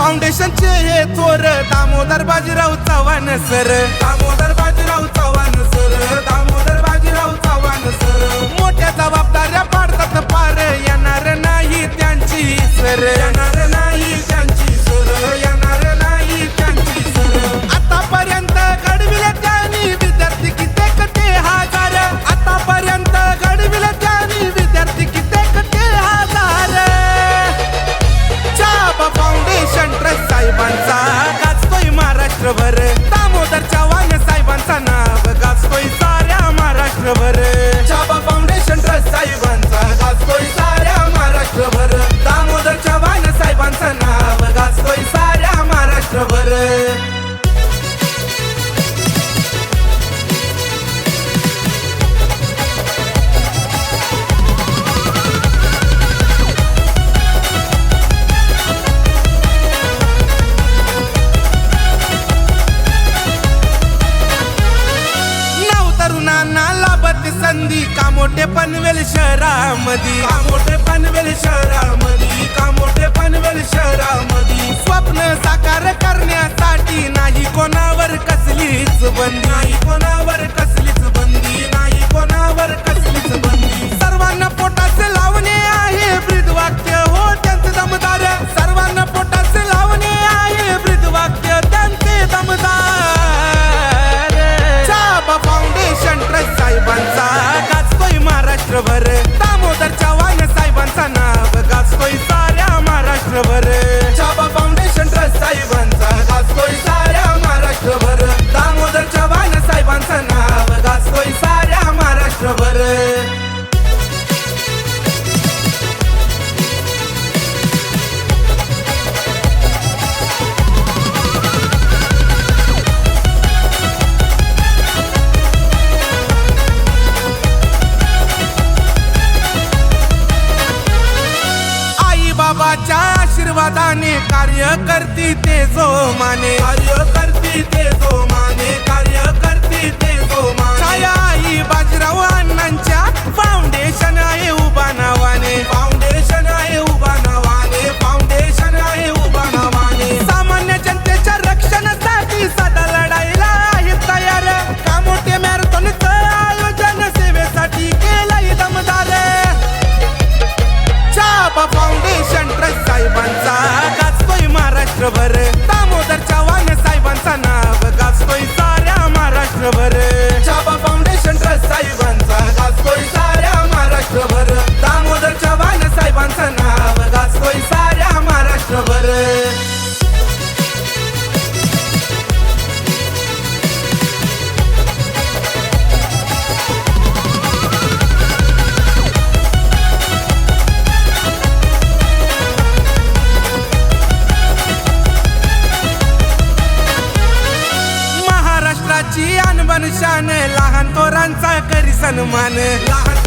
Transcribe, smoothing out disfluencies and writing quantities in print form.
फाउंडेशनचे हे थोर Damodar Bajirao Chavan sir, Damodar Bajirao Chavan sir, Damodar Bajirao Chavan sir. मोठ्या जबाबदाऱ्या पाडतात पार, येणार नाही त्यांची सर, येणार नाही त्यांची सर, येणार नाही त्यांची सर. आतापर्यंत घडविले त्यांनी विद्यार्थी कित्येक ते हजार, आतापर्यंत घडविले त्यांनी विद्यार्थी कित्येक ते हजार. चाबा फाउंडेशन ट्रस्ट साहेबांचा गाजतोय महाराष्ट्रभर, दामोदर चव्हाण साहेबांचा नाव गाजतोय साऱ्या महाराष्ट्रभर. चाबा फाउंडेशन ट्रस्ट साहेबांचा गाजतोय साऱ्या महाराष्ट्रभर, दामोदर चव्हाण साहेबांचा नाव गाजतोय साऱ्या महाराष्ट्रभर. तरुणांना लाभत संधी कामोठे पनवेल शहरामध्ये, कामोठे पनवेल शहरामध्ये, कामोठे पनवेल शहरामध्ये. स्वप्न साकार करण्यासाठी नाही कोणावर कसलीच बंदी, नाही कोणावर कसलीच बंदी, नाही कोणावर कसलीच बंदी. सर्वांना पोटाचे लावणे आहे ब्रीदवाक्य हो त्यांचे दमदार, सर्वांना पोटाचे लावणे आहे ब्रीदवाक्य त्यांचे दमदार. फाउंडेशन ट्रस्ट साहेबांचा गाजतोय महाराष्ट्रभर, दामोदर चव्हाण साहेबांचा नाव गाजतोय साऱ्या महाराष्ट्रभर. चाबा फाउंडेशन ट्रस्ट साहेबांचा गाजतोय साऱ्या महाराष्ट्रभर, दामोदर चव्हाण साहेबांचा नाव गाजतोय साऱ्या महाराष्ट्रभर. बाबाच्या आशीर्वादाने कार्य करती ते जो माने, कार्य करती ते जो माने, कार्य करती ते जो माने. छाया आई बाजीराव अण्णांच्या फाउंडेशन आहे उभा नावाने, फाउंडेशन आहे उभा नावाने, फाउंडेशन आहे उभा नावाने. सामान्य जनतेच्या रक्षणासाठी सदा लढायला आहे तयार, कामोठे मॅरेथॉनचं आयोजन सेवेसाठी केलंय दमदार. चाबा फाउंडेशन ट्रस्ट साहेबांचा गाजतोय महाराष्ट्रभर, दामोदर चव्हाण साहेबांचा नाव गाजतोय साऱ्या महाराष्ट्रभर. चाबा फाउंडेशन ट्रस्ट साहेबांचा गाजतोय साऱ्या महाराष्ट्रभर, दामोदर चव्हाण साहेबांचा नाव गाजतोय साऱ्या महाराष्ट्रभर. अनबन शान लहान थोरांचा करी सन्मान, लहान